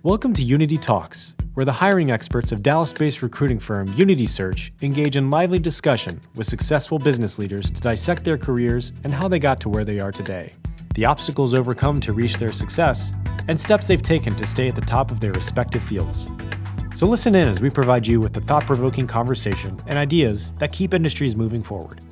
Welcome to Unity Talks, where the hiring experts of Dallas-based recruiting firm Unity Search engage in lively discussion with successful business leaders to dissect their careers and how they got to where they are today, the obstacles overcome to reach their success, and steps they've taken to stay at the top of their respective fields. So listen in as we provide you with the thought-provoking conversation and ideas that keep industries moving forward.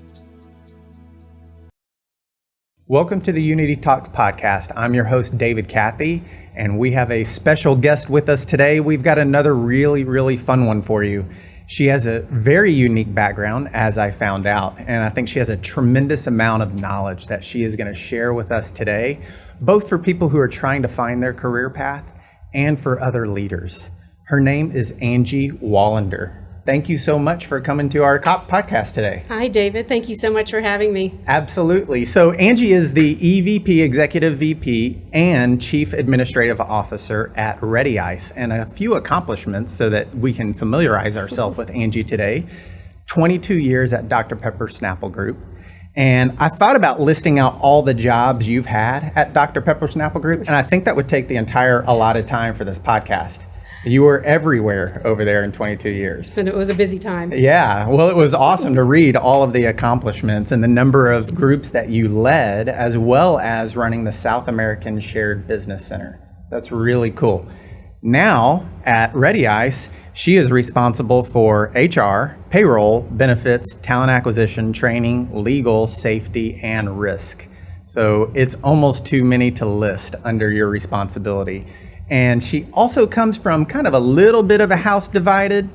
Welcome to the Unity Talks podcast. I'm your host, David Cathey, and we have a special guest with us today. We've got another really fun one for you. She has a very unique background, as I found out, and I think she has a tremendous amount of knowledge that she is going to share with us today, both for people who are trying to find their career path and for other leaders. Her name is Angie Wallander. Thank you so much for coming to our podcast today. Hi, David. Thank you so much for having me. Absolutely. So Angie is the EVP, Executive VP, and Chief Administrative Officer at Reddy Ice, and a few accomplishments so that we can familiarize ourselves with Angie today. 22 years at Dr. Pepper Snapple Group. And I thought about listing out all the jobs you've had at Dr. Pepper Snapple Group, and I think that would take the entire allotted time for this podcast. You were everywhere over there in 22 years. It was a busy time. Yeah, well, it was awesome to read all of the accomplishments and the number of groups that you led, as well as running the South American Shared Business Center. That's really cool. Now, at Reddy Ice, she is responsible for HR, payroll, benefits, talent acquisition, training, legal, safety, and risk. So it's almost too many to list under your responsibility. And she also comes from kind of a little bit of a house divided.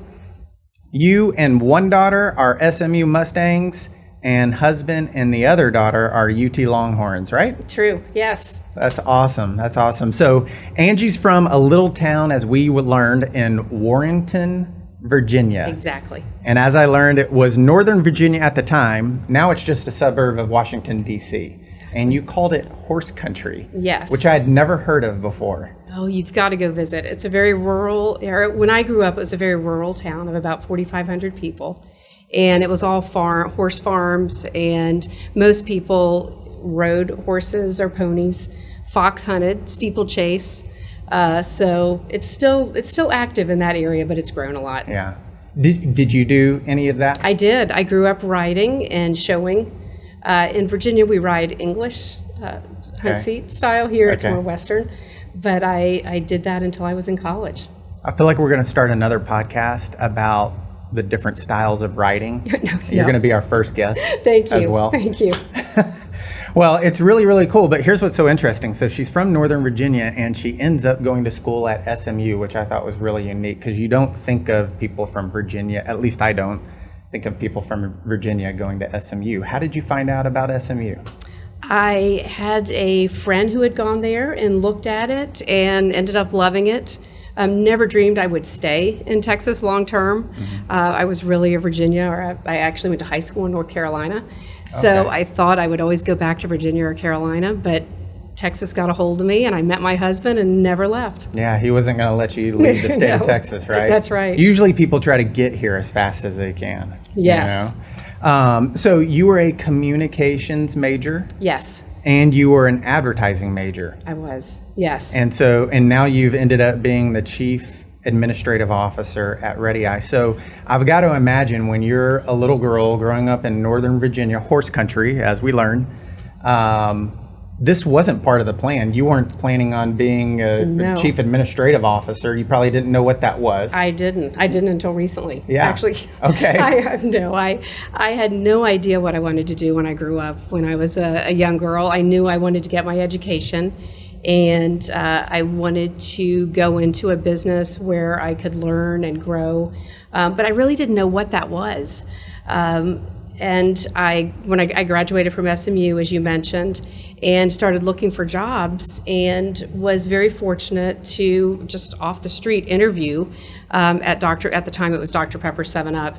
You and one daughter are SMU Mustangs, and husband and the other daughter are UT Longhorns, right? True, yes. That's awesome. That's awesome. So Angie's from a little town, as we learned, in Warrenton, Virginia. Exactly. And as I learned, it was Northern Virginia at the time. Now it's just a suburb of Washington, D.C. And you called it horse country. Yes. Which I had never heard of before. Oh, you've got to go visit. It's a very rural area. When I grew up, it was a very rural town of about 4,500 people. And it was all horse farms, and most people rode horses or ponies, fox hunted, steeplechase. So it's still active in that area, but it's grown a lot. Yeah. Did you do any of that? I did. I grew up riding and showing. In Virginia, we ride English hunt seat style. Here it's more Western. But I did that until I was in college. I feel like we're going to start another podcast about the different styles of riding. You're going to be our first guest. Thank you. As well. Thank you. Well, it's really cool, but here's what's so interesting. So she's from Northern Virginia, and she ends up going to school at SMU, which I thought was really unique, because you don't think of people from Virginia, at least I don't think of people from Virginia going to SMU. How did you find out about SMU? I had a friend who had gone there and looked at it and ended up loving it. Never dreamed I would stay in Texas long term. Mm-hmm. I was really a Virginia, or I actually went to high school in North Carolina. So I thought I would always go back to Virginia or Carolina, but Texas got a hold of me, and I met my husband and never left. Yeah, he wasn't going to let you leave the state of Texas, right? That's right. Usually people try to get here as fast as they can. Yes. You know? So you were a communications major? Yes. And you were an advertising major? I was, yes. And now you've ended up being the Chief Administrative Officer at Reddy Ice. So I've got to imagine, when you're a little girl growing up in Northern Virginia, horse country, as we learned, this wasn't part of the plan. You weren't planning on being a Chief Administrative Officer. You probably didn't know what that was. I didn't until recently. Yeah. Actually. Okay. I had no idea what I wanted to do when I grew up. When I was a young girl, I knew I wanted to get my education, and I wanted to go into a business where I could learn and grow, but I really didn't know what that was. And when I graduated from SMU, as you mentioned, and started looking for jobs, and was very fortunate to just off the street interview at the time it was Dr. Pepper 7-Up,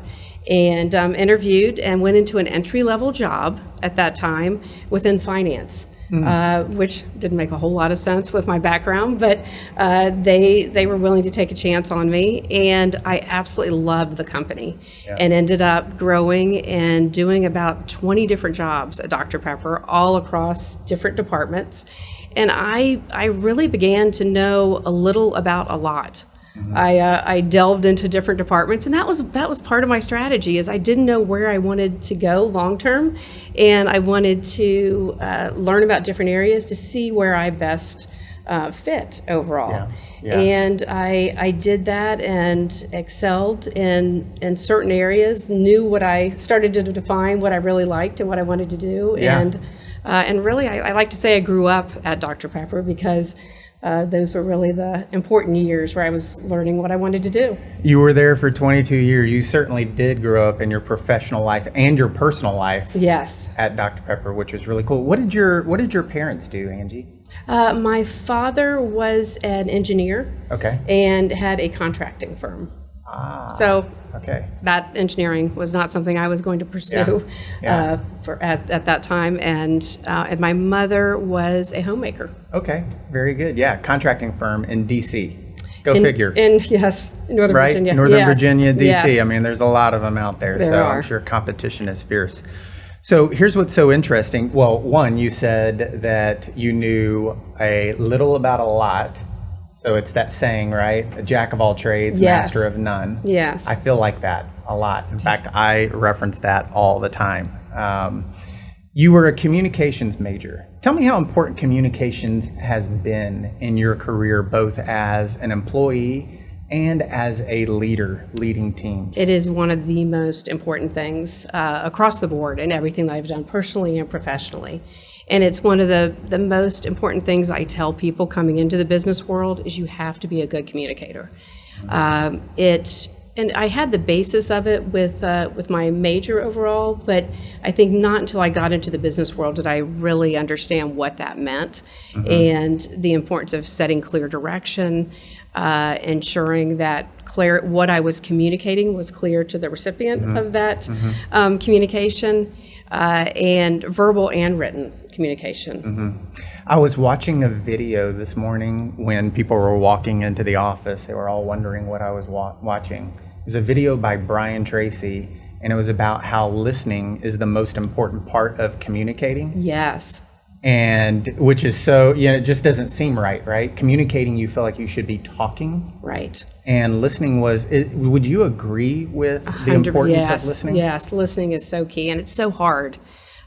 and interviewed and went into an entry-level job at that time within finance. Which didn't make a whole lot of sense with my background, but they were willing to take a chance on me, and I absolutely loved the company, and ended up growing and doing about 20 different jobs at Dr. Pepper, all across different departments. And I really began to know a little about a lot. I delved into different departments, and that was part of my strategy. Is I didn't know where I wanted to go long term, and I wanted to learn about different areas to see where I best fit overall. And I did that and excelled in certain areas. Knew what I started to define what I really liked and what I wanted to do, and really I like to say I grew up at Dr. Pepper because. Those were really the important years where I was learning what I wanted to do. You were there for 22 years. You certainly did grow up in your professional life and your personal life. Yes. At Dr. Pepper, which was really cool. What did your parents do, Angie? My father was an engineer. Okay. And had a contracting firm. So that engineering was not something I was going to pursue at that time. And my mother was a homemaker. Okay, very good. Yeah, contracting firm in D.C. Go figure. Northern Virginia. Northern Virginia, D.C. Yes. I mean, there's a lot of them out there. There so are. I'm sure competition is fierce. So here's what's so interesting. Well, one, you said that you knew a little about a lot. So it's that saying, right? A jack of all trades, master of none. Yes. I feel like that a lot. In fact, I reference that all the time. You were a communications major. Tell me how important communications has been in your career, both as an employee and as a leader leading teams. It is one of the most important things across the board in everything that I've done personally and professionally. And it's one of the most important things I tell people coming into the business world is you have to be a good communicator. And I had the basis of it with my major overall, but I think not until I got into the business world did I really understand what that meant and the importance of setting clear direction, ensuring that what I was communicating was clear to the recipient of that communication, and verbal and written communication. I was watching a video this morning when people were walking into the office. They were all wondering what I was watching. It was a video by Brian Tracy, and it was about how listening is the most important part of communicating. Yes. And which is so, it just doesn't seem right? Communicating, you feel like you should be talking. Right. And listening would you agree with the importance of listening? Yes, listening is so key, and it's so hard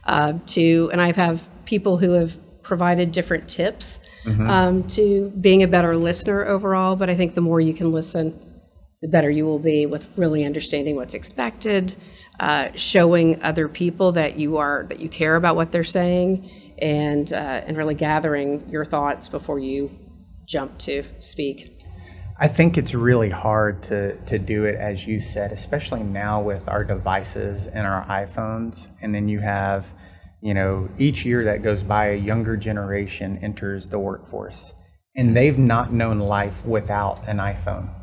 and I have people who have provided different tips to being a better listener overall, but I think the more you can listen, the better you will be with really understanding what's expected, showing other people that you care about what they're saying, and really gathering your thoughts before you jump to speak. I think it's really hard to do it, as you said, especially now with our devices and our iPhones. And then you have, each year that goes by, a younger generation enters the workforce, and they've not known life without an iPhone.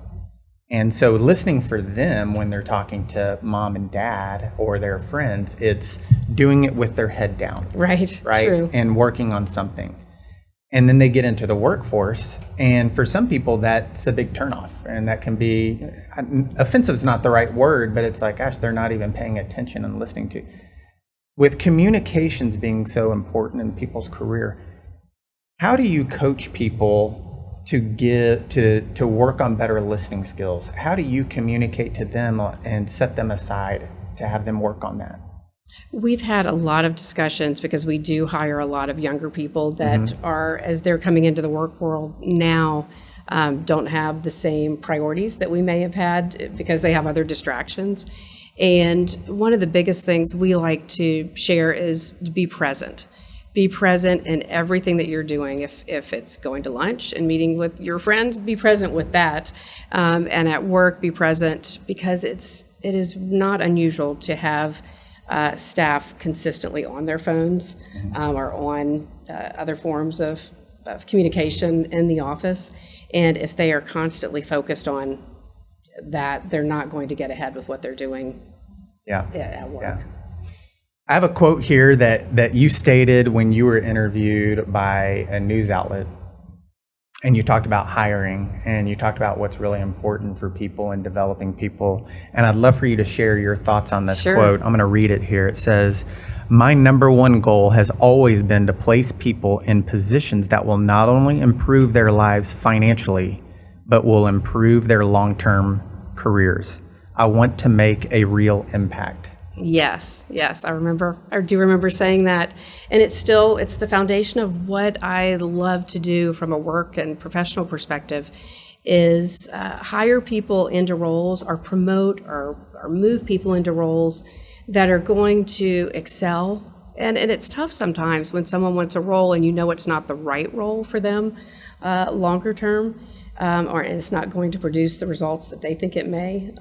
And so listening for them when they're talking to mom and dad or their friends, it's doing it with their head down. Right. True. And working on something. And then they get into the workforce, and for some people that's a big turnoff, and that can be, offensive is not the right word, but it's like, gosh, they're not even paying attention and listening to. With communications being so important in people's career, how do you coach people to work on better listening skills? How do you communicate to them and set them aside to have them work on that? We've had a lot of discussions because we do hire a lot of younger people that are, as they're coming into the work world now, don't have the same priorities that we may have had because they have other distractions. And one of the biggest things we like to share is to be present. Be present in everything that you're doing. If it's going to lunch and meeting with your friends, be present with that. And at work, be present, because it is not unusual to have staff consistently on their phones or on other forms of communication in the office. And if they are constantly focused on that, they're not going to get ahead with what they're doing at work. Yeah. I have a quote here that you stated when you were interviewed by a news outlet. And you talked about hiring, and you talked about what's really important for people and developing people. And I'd love for you to share your thoughts on this Sure. quote. I'm going to read it here. It says, "My number one goal has always been to place people in positions that will not only improve their lives financially, but will improve their long-term careers. I want to make a real impact." Yes, I do remember saying that. And it's the foundation of what I love to do from a work and professional perspective is hire people into roles or promote or move people into roles that are going to excel. And it's tough sometimes when someone wants a role and you know it's not the right role for them longer term, and it's not going to produce the results that they think it may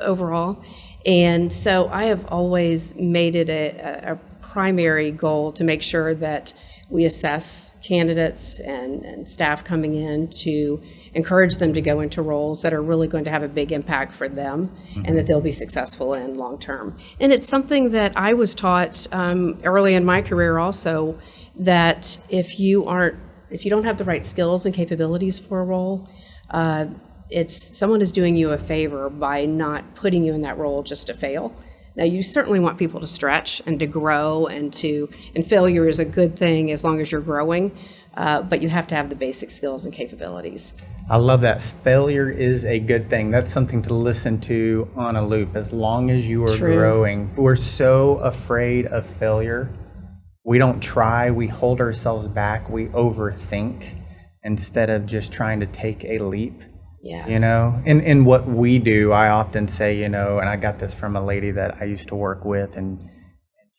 overall. And so I have always made it a primary goal to make sure that we assess candidates and staff coming in to encourage them to go into roles that are really going to have a big impact for them and that they'll be successful in long term. And it's something that I was taught early in my career also, that if you don't have the right skills and capabilities for a role, someone is doing you a favor by not putting you in that role just to fail. Now, you certainly want people to stretch and to grow, and failure is a good thing as long as you're growing, but you have to have the basic skills and capabilities. I love that. Failure is a good thing. That's something to listen to on a loop. As long as you are growing, we're so afraid of failure. We don't try, we hold ourselves back, we overthink instead of just trying to take a leap. Yes. In what we do, I often say, and I got this from a lady that I used to work with, and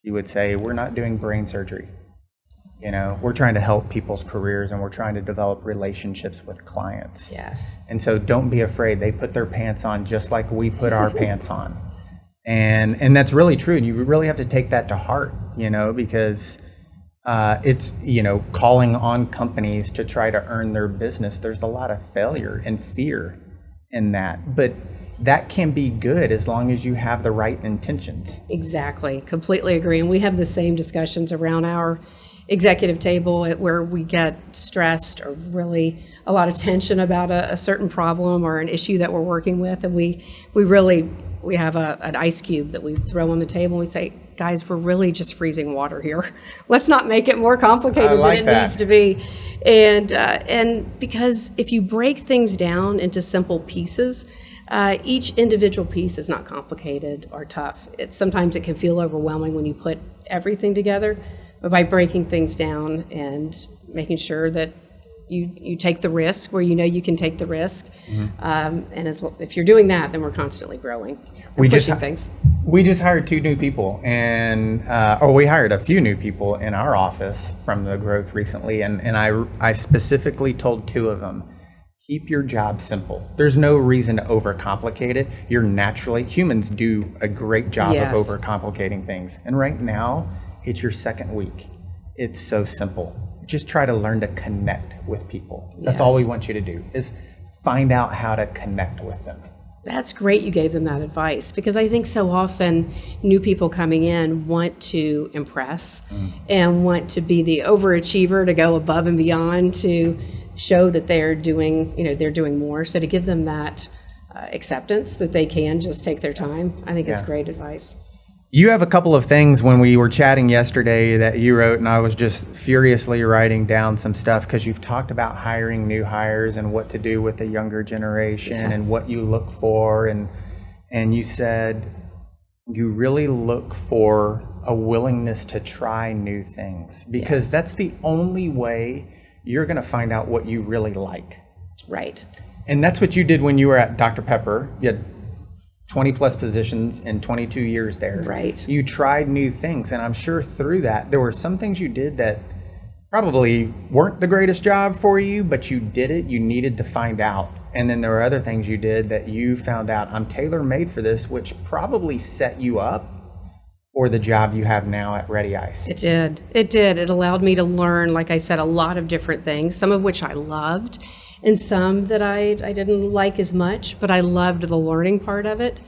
she would say, we're not doing brain surgery. We're trying to help people's careers, and we're trying to develop relationships with clients. Yes. And so don't be afraid. They put their pants on just like we put our pants on. And that's really true. And you really have to take that to heart, because it's, calling on companies to try to earn their business. There's a lot of failure and fear in that, but that can be good as long as you have the right intentions. Exactly. Completely agree. And we have the same discussions around our executive table where we get stressed or really a lot of tension about a certain problem or an issue that we're working with. And we have an ice cube that we throw on the table and we say, guys, we're really just freezing water here. Let's not make it more complicated than it needs to be. And because if you break things down into simple pieces, each individual piece is not complicated or tough. Sometimes it can feel overwhelming when you put everything together, but by breaking things down and making sure that you take the risk where you can take the risk, and if you're doing that, then we're constantly growing and pushing things. We just hired 2 new people, and we hired a few new people in our office from the growth recently, and I specifically told 2 of them, keep your job simple. There's no reason to overcomplicate it. Humans do a great job of overcomplicating things. And right now, it's your second week. It's so simple. Just try to learn to connect with people. That's all we want you to do, is find out how to connect with them. That's great you gave them that advice, because I think so often new people coming in want to impress and want to be the overachiever, to go above and beyond, to show that they're doing more. So to give them that acceptance that they can just take their time, I think it's great advice. You have a couple of things when we were chatting yesterday that you wrote, and I was just furiously writing down some stuff because you've talked about hiring new hires and what to do with the younger generation and what you look for. And you said you really look for a willingness to try new things, because that's the only way you're going to find out what you really like. Right. And that's what you did when you were at Dr. Pepper. You had 20 plus positions in 22 years there. Right. You tried new things, and I'm sure through that there were some things you did that probably weren't the greatest job for you, but you did it. You needed to find out. And then there were other things you did that you found out, I'm tailor-made for this, which probably set you up for the job you have now at Reddy Ice. It did. It allowed me to learn, like I said, a lot of different things, some of which I loved, and some that I didn't like as much, but I loved the learning part of it.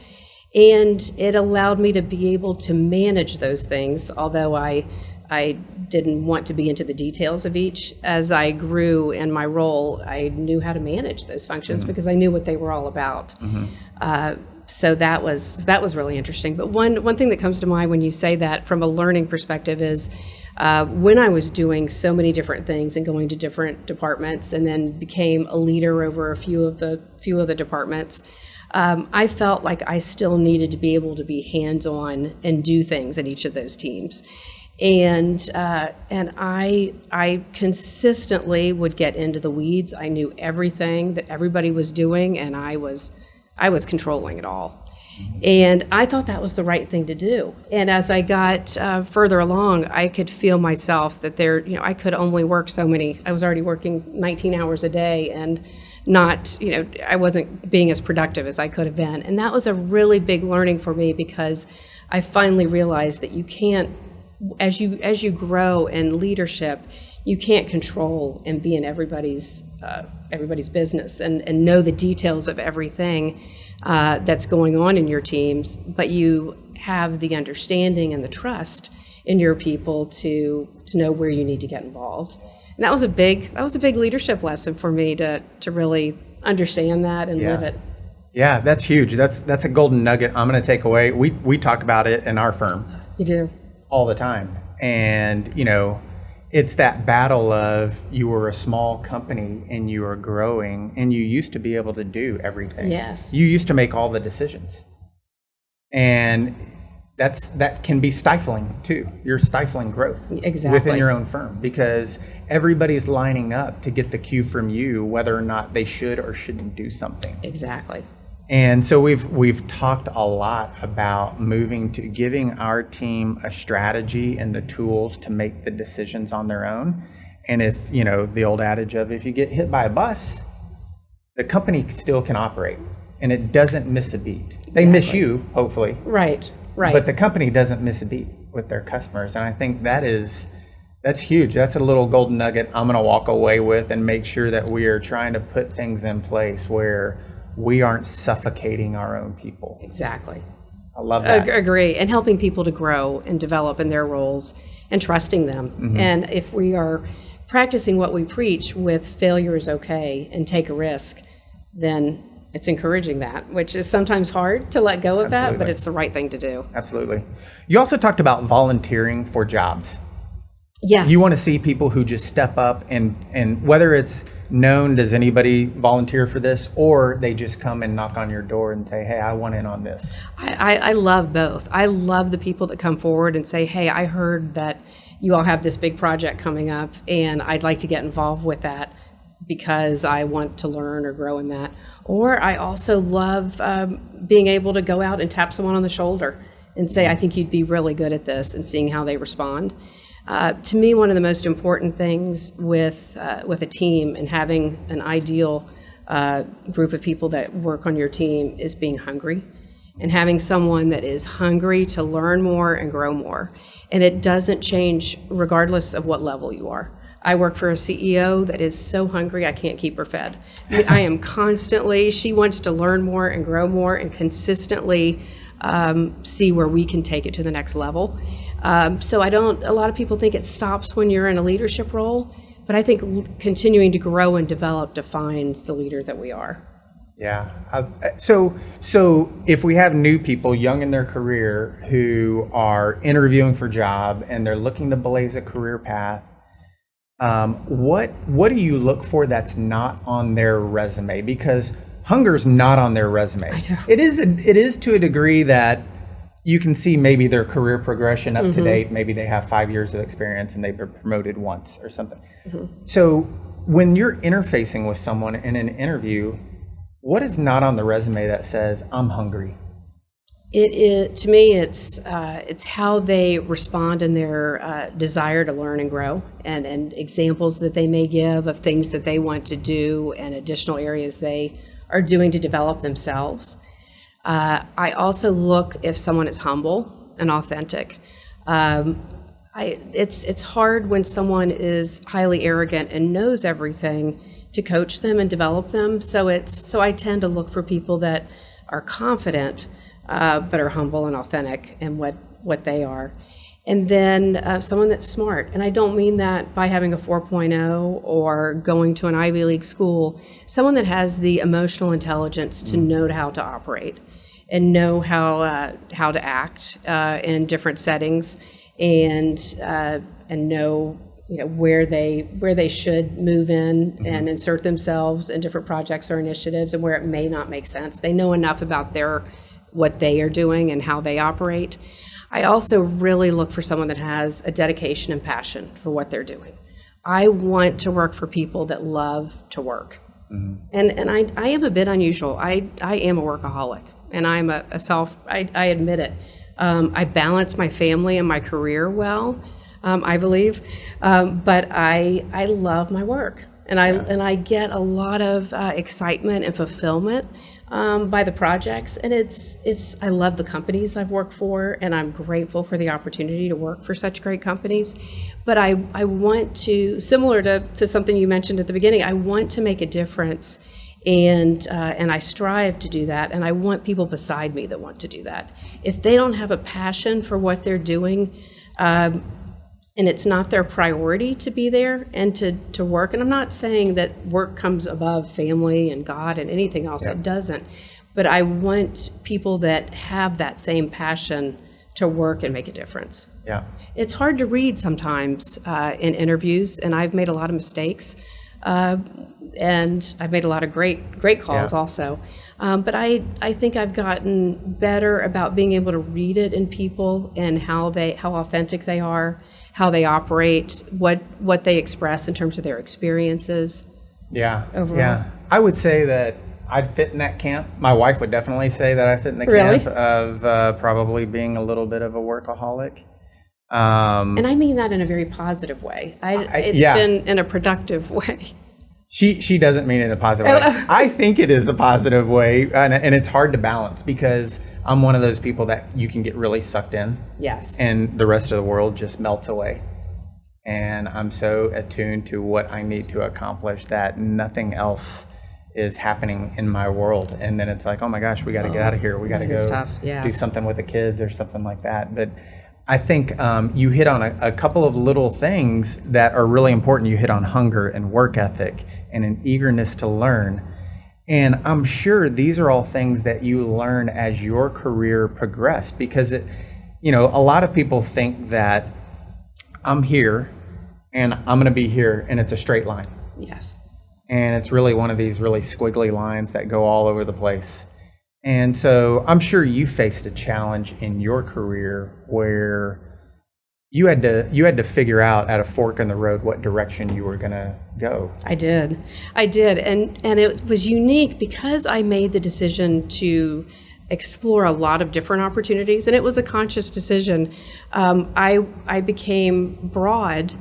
And it allowed me to be able to manage those things, although I didn't want to be into the details of each. As I grew in my role, I knew how to manage those functions because I knew what they were all about. So that was really interesting. But one thing that comes to mind when you say that from a learning perspective is when I was doing so many different things and going to different departments, and then became a leader over a few of the departments. I felt like I still needed to be able to be hands-on and do things in each of those teams. And I consistently would get into the weeds. I knew everything that everybody was doing, and I was controlling it all. And I thought that was the right thing to do. And as I got further along, I could feel myself that I could only work so many. I was already working 19 hours a day, and not, I wasn't being as productive as I could have been. And that was a really big learning for me, because I finally realized that you can't, as you grow in leadership, you can't control and be in everybody's business and know the details of everything that's going on in your teams, but you have the understanding and the trust in your people to know where you need to get involved. And that was a big leadership lesson for me to really understand that and live it. Yeah, that's huge. That's a golden nugget I'm going to take away. We talk about it in our firm. You do. All the time. And, it's that battle of, you were a small company and you are growing, and you used to be able to do everything. Yes. You used to make all the decisions. And that can be stifling too. You're stifling growth within your own firm, because everybody's lining up to get the cue from you whether or not they should or shouldn't do something. Exactly. And so we've talked a lot about moving to giving our team a strategy and the tools to make the decisions on their own. And if, the old adage of, if you get hit by a bus, the company still can operate and it doesn't miss a beat. They miss you, hopefully. Right. But the company doesn't miss a beat with their customers. And I think that's huge. That's a little golden nugget I'm going to walk away with, and make sure that we are trying to put things in place where we aren't suffocating our own people. Exactly. I love that. Agree. And helping people to grow and develop in their roles and trusting them. Mm-hmm. And if we are practicing what we preach with failure is okay and take a risk, then it's encouraging that, which is sometimes hard to let go of that, but it's the right thing to do. Absolutely. You also talked about volunteering for jobs. Yes. You want to see people who just step up, and whether it's known, does anybody volunteer for this, or they just come and knock on your door and say, hey, I want in on this. I love both. I love the people that come forward and say, hey, I heard that you all have this big project coming up, and I'd like to get involved with that because I want to learn or grow in that. Or I also love being able to go out and tap someone on the shoulder and say, I think you'd be really good at this, and seeing how they respond. To me, one of the most important things with a team and having an ideal group of people that work on your team is being hungry, and having someone that is hungry to learn more and grow more. And it doesn't change regardless of what level you are. I work for a CEO that is so hungry I can't keep her fed. I am constantly, she wants to learn more and grow more and consistently see where we can take it to the next level. So a lot of people think it stops when you're in a leadership role, but I think continuing to grow and develop defines the leader that we are. Yeah. So if we have new people young in their career who are interviewing for a job and they're looking to blaze a career path, what do you look for that's not on their resume? Because hunger's not on their resume. I know. It is to a degree that you can see maybe their career progression up to date. Maybe they have 5 years of experience and they've been promoted once or something. Mm-hmm. So when you're interfacing with someone in an interview, what is not on the resume that says, I'm hungry? To me, it's how they respond in their desire to learn and grow, and examples that they may give of things that they want to do and additional areas they are doing to develop themselves. I also look if someone is humble and authentic. It's hard when someone is highly arrogant and knows everything to coach them and develop them. So I tend to look for people that are confident, but are humble and authentic in what they are. And then someone that's smart. And I don't mean that by having a 4.0 or going to an Ivy League school. Someone that has the emotional intelligence to know how to operate and know how to act in different settings, and know where they should move in and insert themselves in different projects or initiatives, and where it may not make sense. They know enough about what they are doing and how they operate. I also really look for someone that has a dedication and passion for what they're doing. I want to work for people that love to work. And I am a bit unusual. I am a workaholic, and I'm I admit it. I balance my family and my career well, I believe, but I love my work, and I get a lot of excitement and fulfillment by the projects, and I love the companies I've worked for, and I'm grateful for the opportunity to work for such great companies. But I want to, similar to something you mentioned at the beginning, I want to make a difference, and I strive to do that, and I want people beside me that want to do that. If they don't have a passion for what they're doing, and it's not their priority to be there and to work. And I'm not saying that work comes above family and God and anything else. It doesn't. But I want people that have that same passion to work and make a difference. Yeah. It's hard to read sometimes in interviews, and I've made a lot of mistakes. And I've made a lot of great calls also. But I think I've gotten better about being able to read it in people and how authentic they are, how they operate, what they express in terms of their experiences. Yeah. Overall. Yeah. I would say that I'd fit in that camp. My wife would definitely say that I fit in the camp of probably being a little bit of a workaholic. And I mean that in a very positive way. It's been in a productive way. She doesn't mean it in a positive way. I think it is a positive way, and it's hard to balance because I'm one of those people that you can get really sucked in. Yes. And the rest of the world just melts away. And I'm so attuned to what I need to accomplish that nothing else is happening in my world. And then it's like, oh my gosh, we got to get out of here. We got to go do something with the kids or something like that. But I think you hit on a couple of little things that are really important. You hit on hunger and work ethic and an eagerness to learn. And I'm sure these are all things that you learn as your career progressed, because a lot of people think that I'm here and I'm going to be here and it's a straight line. Yes. And it's really one of these really squiggly lines that go all over the place. And so I'm sure you faced a challenge in your career where you had to figure out at a fork in the road what direction you were going to go. I did. And it was unique because I made the decision to explore a lot of different opportunities, and it was a conscious decision. I became broad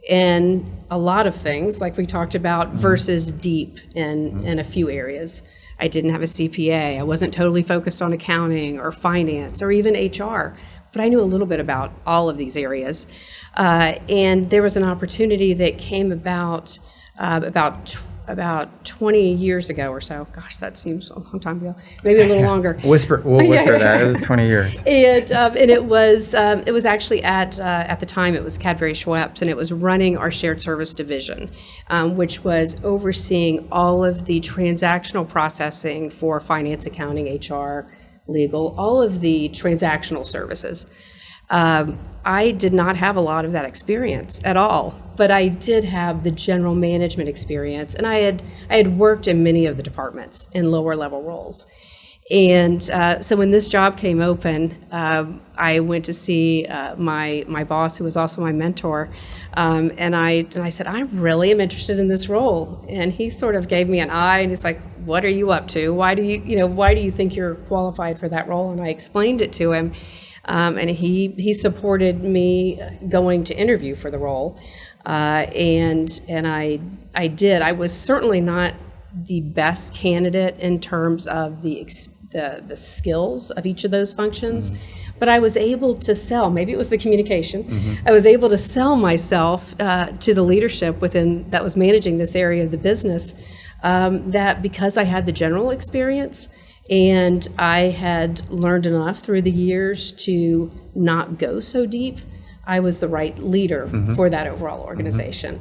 in a lot of things, like we talked about, versus deep in a few areas. I didn't have a CPA. I wasn't totally focused on accounting or finance or even HR, but I knew a little bit about all of these areas. And there was an opportunity that came about 20 years ago or so. Gosh, that seems a long time ago. Maybe a little longer. We'll whisper that. It was 20 years. And it was actually at the time it was Cadbury Schweppes, and it was running our shared service division, which was overseeing all of the transactional processing for finance, accounting, HR, legal, all of the transactional services. I did not have a lot of that experience at all, but I did have the general management experience, and I had worked in many of the departments in lower level roles. And so when this job came open, I went to see my boss, who was also my mentor, and I said, I really am interested in this role. And he sort of gave me an eye, and he's like, what are you up to? Why do you think you're qualified for that role? And I explained it to him. And he supported me going to interview for the role, and I did. I was certainly not the best candidate in terms of the skills of each of those functions, but I was able to sell. Maybe it was the communication. I was able to sell myself to the leadership that was managing this area of the business. That because I had the general experience. And I had learned enough through the years to not go so deep. I was the right leader for that overall organization.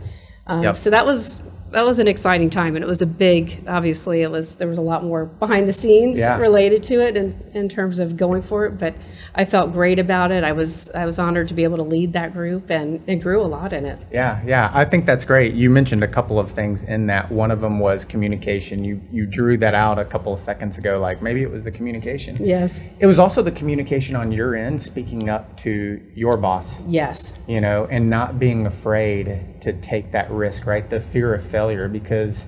So that was an exciting time, and it was a big, obviously there was a lot more behind the scenes related to it in terms of going for it, but I felt great about it. I was honored to be able to lead that group and grew a lot in it. Yeah, I think that's great. You mentioned a couple of things in that. One of them was communication. You drew that out a couple of seconds ago, like maybe it was the communication. Yes. It was also the communication on your end, speaking up to your boss. Yes. And not being afraid to take that risk, right? The fear of failure, because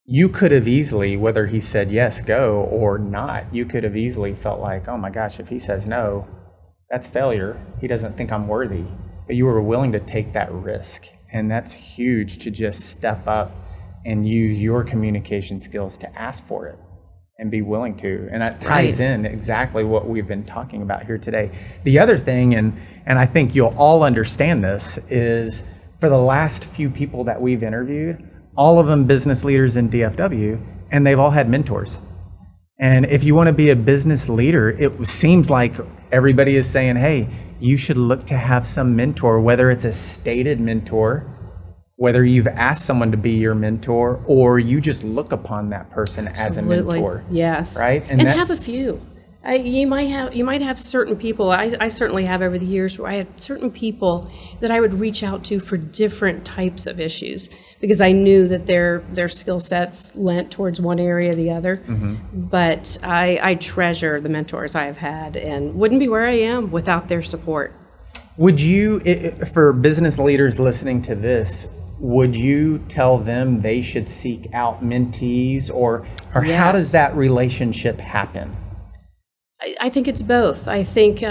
you could have easily, whether he said yes, go, or not, you could have easily felt like, oh my gosh, if he says no, that's failure. He doesn't think I'm worthy. But you were willing to take that risk. And that's huge, to just step up and use your communication skills to ask for it and be willing to. And that ties in exactly what we've been talking about here today. The other thing, and I think you'll all understand this, is for the last few people that we've interviewed, all of them business leaders in DFW, and they've all had mentors. And if you want to be a business leader, it seems like everybody is saying, hey, you should look to have some mentor, whether it's a stated mentor, whether you've asked someone to be your mentor, or you just look upon that person as a mentor. Yes. Right? And have a few. You might have certain people. I certainly have over the years where I had certain people that I would reach out to for different types of issues, because I knew that their skill sets lent towards one area or the other. But I treasure the mentors I have had, and wouldn't be where I am without their support. Would you, for business leaders listening to this, would you tell them they should seek out mentees, or how does that relationship happen? I think it's both. I think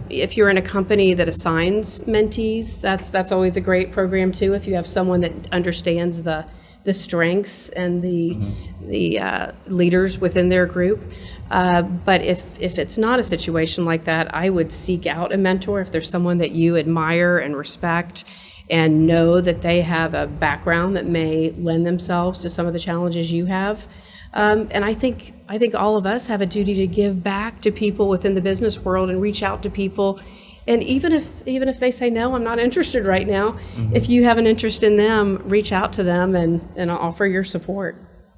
if you're in a company that assigns mentees, that's always a great program too. If you have someone that understands the strengths and the leaders within their group. But if it's not a situation like that, I would seek out a mentor. If there's someone that you admire and respect and know that they have a background that may lend themselves to some of the challenges you have. And I think all of us have a duty to give back to people within the business world and reach out to people. And even if they say, no, I'm not interested right now, if you have an interest in them, reach out to them and offer your support.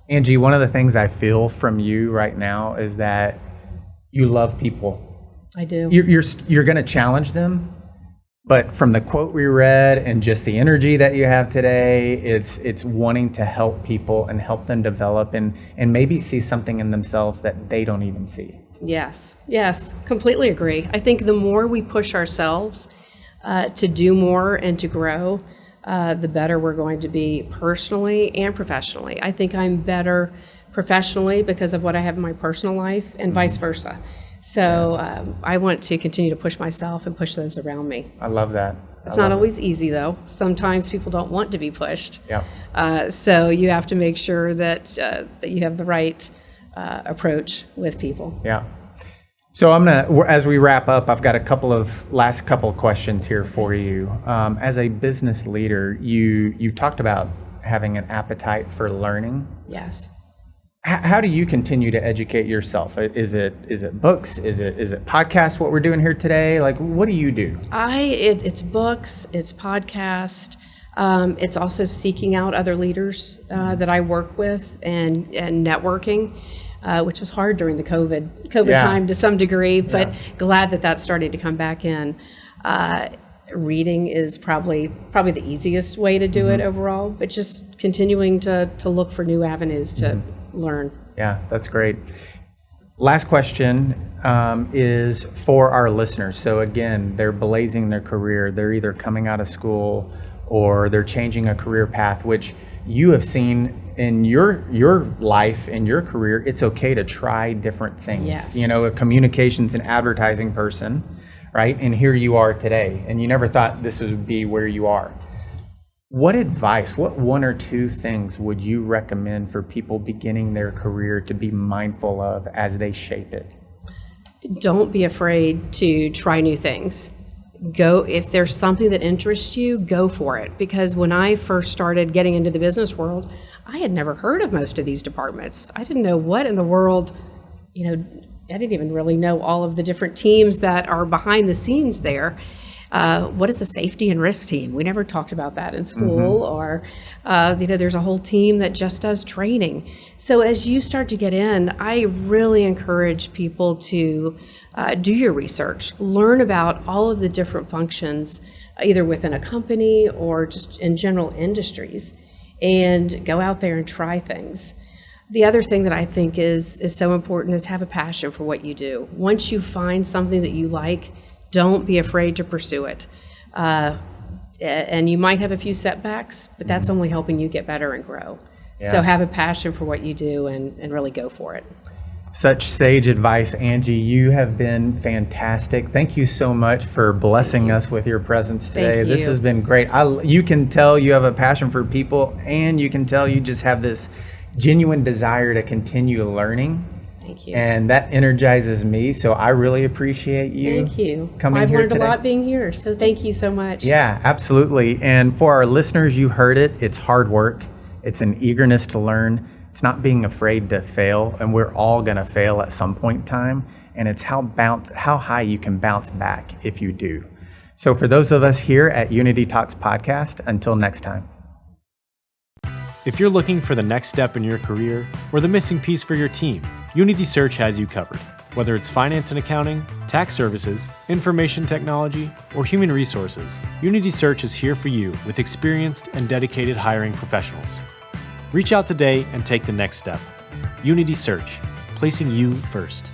Angie, one of the things I feel from you right now is that you love people. I do. You're going to challenge them. But from the quote we read and just the energy that you have today, it's wanting to help people and help them develop and maybe see something in themselves that they don't even see. Yes, completely agree. I think the more we push ourselves to do more and to grow, the better we're going to be personally and professionally. I think I'm better professionally because of what I have in my personal life, and vice versa. So I want to continue to push myself and push those around me. I love that. It's not always easy, though. Sometimes people don't want to be pushed. Yeah. So you have to make sure that you have the right approach with people. Yeah. So as we wrap up, I've got last couple of questions here for you. As a business leader, you talked about having an appetite for learning. Yes. How do you continue to educate yourself? Is it books? Is it podcasts? What we're doing here today? Like, what do you do? It's books. It's podcast. It's also seeking out other leaders that I work with and networking, which was hard during the COVID time to some degree, but glad that that's starting to come back in. Reading is probably the easiest way to do it overall, but just continuing to look for new avenues to learn. Yeah, that's great. Last question is for our listeners. So again, they're blazing their career. They're either coming out of school or they're changing a career path, which you have seen in your life, in your career. It's okay to try different things. Yes. A communications and advertising person, right? And here you are today, and you never thought this would be where you are. What advice, what one or two things would you recommend for people beginning their career to be mindful of as they shape it? Don't be afraid to try new things. If there's something that interests you, go for it. Because when I first started getting into the business world, I had never heard of most of these departments. I didn't know what in the world, I didn't even really know all of the different teams that are behind the scenes there. What is a safety and risk team? We never talked about that in school. Or, there's a whole team that just does training. So as you start to get in, I really encourage people to do your research, learn about all of the different functions, either within a company or just in general industries, and go out there and try things. The other thing that I think is so important is have a passion for what you do. Once you find something that you like, don't be afraid to pursue it. And you might have a few setbacks, but that's only helping you get better and grow. Yeah. So have a passion for what you do and really go for it. Such sage advice, Angie. You have been fantastic. Thank you so much for blessing us with your presence today. Thank This you. has been great. You can tell you have a passion for people, and you can tell you just have this genuine desire to continue learning. Thank you. And that energizes me. So I really appreciate you. Thank you. Coming I've here learned today. a lot being here, so thank you so much. Yeah, absolutely. And for our listeners, you heard it. It's hard work. It's an eagerness to learn. It's not being afraid to fail, and we're all going to fail at some point in time. And it's how high you can bounce back if you do. So for those of us here at Unity Talks Podcast, until next time. If you're looking for the next step in your career or the missing piece for your team, Unity Search has you covered. Whether it's finance and accounting, tax services, information technology, or human resources, Unity Search is here for you with experienced and dedicated hiring professionals. Reach out today and take the next step. Unity Search, placing you first.